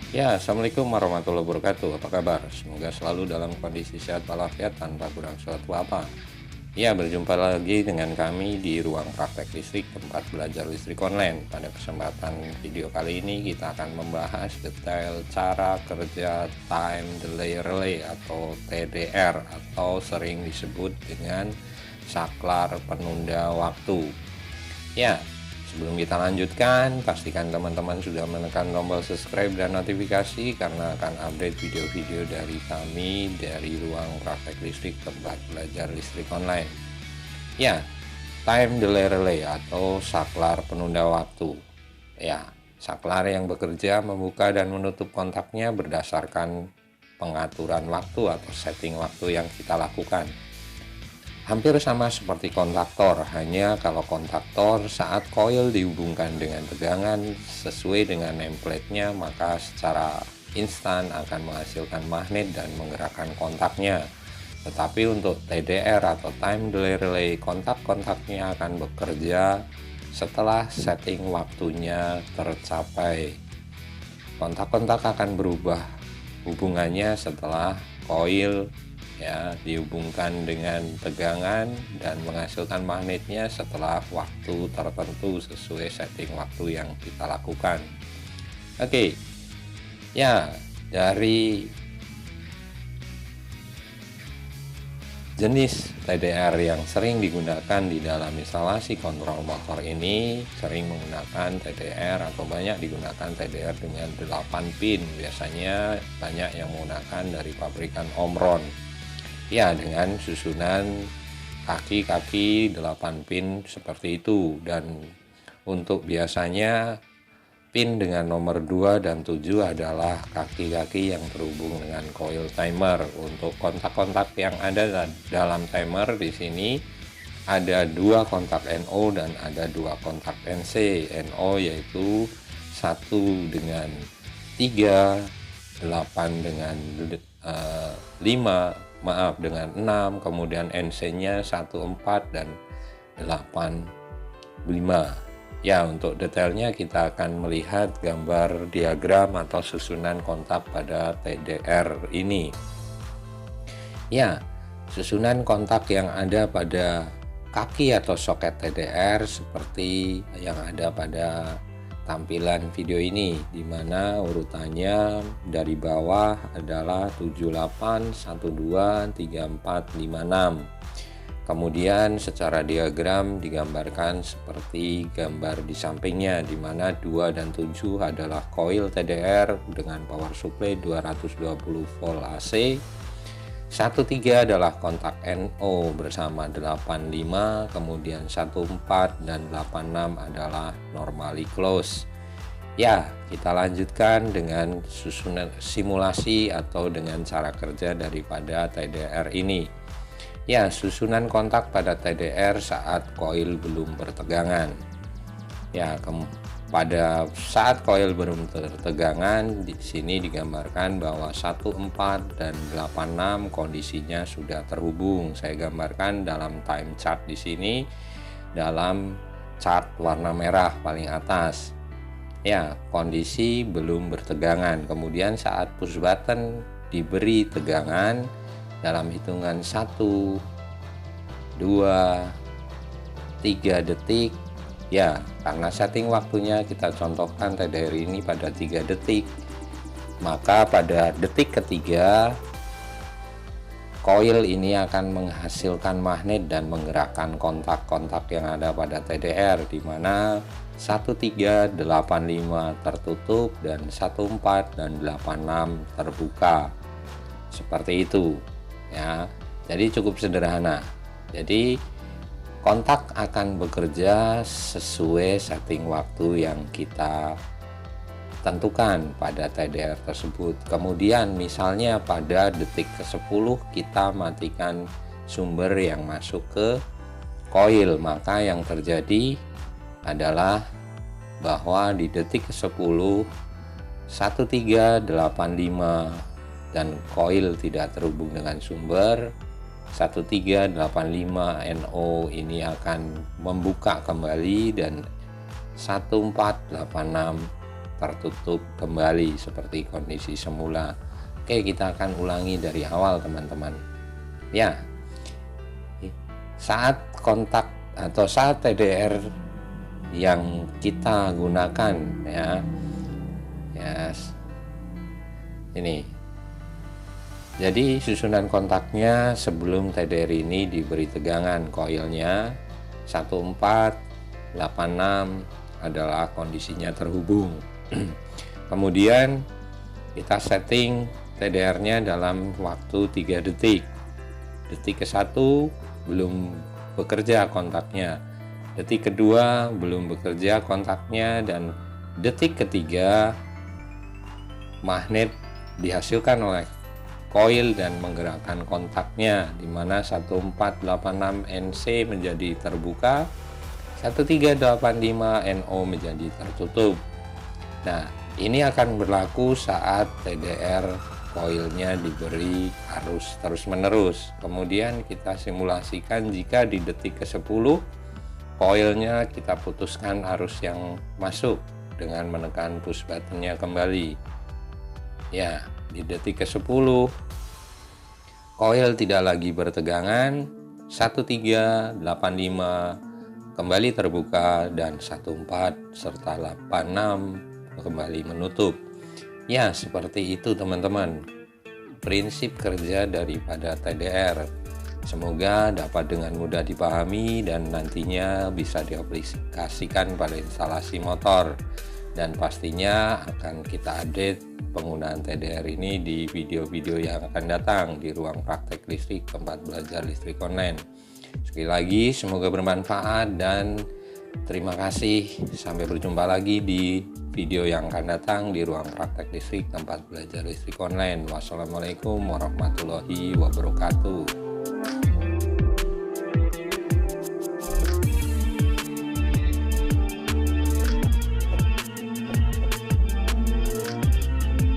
Ya, Assalamualaikum warahmatullahi wabarakatuh. Apa kabar? Semoga selalu dalam kondisi sehat walafiat tanpa kurang suatu apa. Ya, berjumpa lagi dengan kami di ruang praktek listrik, tempat belajar listrik online. Pada kesempatan video kali ini kita akan membahas detail cara kerja time delay relay atau TDR atau sering disebut dengan saklar penunda waktu. Ya, sebelum kita lanjutkan, pastikan teman-teman sudah menekan tombol subscribe dan notifikasi karena akan update video-video dari kami dari ruang praktek listrik tempat belajar listrik online. Ya, time delay relay atau saklar penunda waktu. Ya, saklar yang bekerja membuka dan menutup kontaknya berdasarkan pengaturan waktu atau setting waktu yang kita lakukan. Hampir sama seperti kontaktor, hanya kalau kontaktor saat koil dihubungkan dengan tegangan sesuai dengan nameplate-nya, maka secara instan akan menghasilkan magnet dan menggerakkan kontaknya. Tetapi untuk TDR atau time delay relay, kontak-kontaknya akan bekerja setelah setting waktunya tercapai. Kontak-kontak akan berubah hubungannya setelah koil dihubungkan dengan tegangan dan menghasilkan magnetnya setelah waktu tertentu sesuai setting waktu yang kita lakukan. Oke. Ya, dari jenis TDR yang sering digunakan di dalam instalasi kontrol motor ini sering menggunakan TDR atau banyak digunakan TDR dengan 8 pin. Biasanya banyak yang menggunakan dari pabrikan Omron. Ya, dengan susunan kaki-kaki 8 pin seperti itu, dan untuk biasanya pin dengan nomor 2 dan 7 adalah kaki-kaki yang terhubung dengan coil timer. Untuk kontak-kontak yang ada dalam timer di sini ada 2 kontak NO dan ada 2 kontak NC. NO yaitu 1 dengan 3, 8 dengan 6, kemudian NC-nya 14 dan 85. Ya, untuk detailnya kita akan melihat gambar diagram atau susunan kontak pada TDR ini. Ya, susunan kontak yang ada pada kaki atau soket TDR seperti yang ada pada tampilan video ini, di mana urutannya dari bawah adalah 78, 12, 34, 56. Kemudian secara diagram digambarkan seperti gambar di sampingnya, di mana 2 dan 7 adalah coil TDR dengan power supply 220 volt AC. 13 adalah kontak NO bersama 85, kemudian 14 dan 86 adalah normally close. Ya, kita lanjutkan dengan susunan simulasi atau dengan cara kerja daripada TDR ini. Ya, susunan kontak pada TDR saat koil belum bertegangan. Ya, pada saat koil belum tertegangan, di sini digambarkan bahwa 14 dan 86 kondisinya sudah terhubung. Saya gambarkan dalam time chart di sini dalam chart warna merah paling atas. Ya, kondisi belum bertegangan. Kemudian saat push button diberi tegangan dalam hitungan 1, 2, 3 detik. Ya, karena setting waktunya kita contohkan TDR ini pada 3 detik, maka pada detik ketiga koil ini akan menghasilkan magnet dan menggerakkan kontak-kontak yang ada pada TDR, di mana 1385 tertutup dan 14 dan 86 terbuka. Seperti itu ya. Jadi cukup sederhana. Jadi kontak akan bekerja sesuai setting waktu yang kita tentukan pada TDR tersebut. Kemudian misalnya pada detik ke-10 kita matikan sumber yang masuk ke koil, maka yang terjadi adalah bahwa di detik ke-10 1385 dan koil tidak terhubung dengan sumber, 1385 NO ini akan membuka kembali dan 1486 tertutup kembali seperti kondisi semula. Oke, kita akan ulangi dari awal teman-teman. Ya, saat kontak atau saat TDR yang kita gunakan ya, ini. Jadi susunan kontaknya sebelum TDR ini diberi tegangan koilnya 1486 adalah kondisinya terhubung. Kemudian kita setting TDR-nya dalam waktu 3 detik. Detik ke-1 belum bekerja kontaknya. Detik kedua belum bekerja kontaknya, dan detik ketiga magnet dihasilkan oleh koil dan menggerakkan kontaknya, di mana 1486NC menjadi terbuka, 1385NO menjadi tertutup. Nah, ini akan berlaku saat TDR koilnya diberi arus terus-menerus. Kemudian kita simulasikan jika di detik ke-10 koilnya kita putuskan arus yang masuk dengan menekan push buttonnya kembali. Ya, di detik ke-10 koil tidak lagi bertegangan, 1385 kembali terbuka, dan 14 serta 86 kembali menutup. Ya, seperti itu teman-teman prinsip kerja daripada TDR. Semoga dapat dengan mudah dipahami dan nantinya bisa diaplikasikan pada instalasi motor. Dan pastinya akan kita update penggunaan TDR ini di video-video yang akan datang di ruang praktek listrik tempat belajar listrik online. Sekali lagi semoga bermanfaat dan terima kasih. Sampai berjumpa lagi di video yang akan datang di ruang praktek listrik tempat belajar listrik online. Wassalamualaikum warahmatullahi wabarakatuh.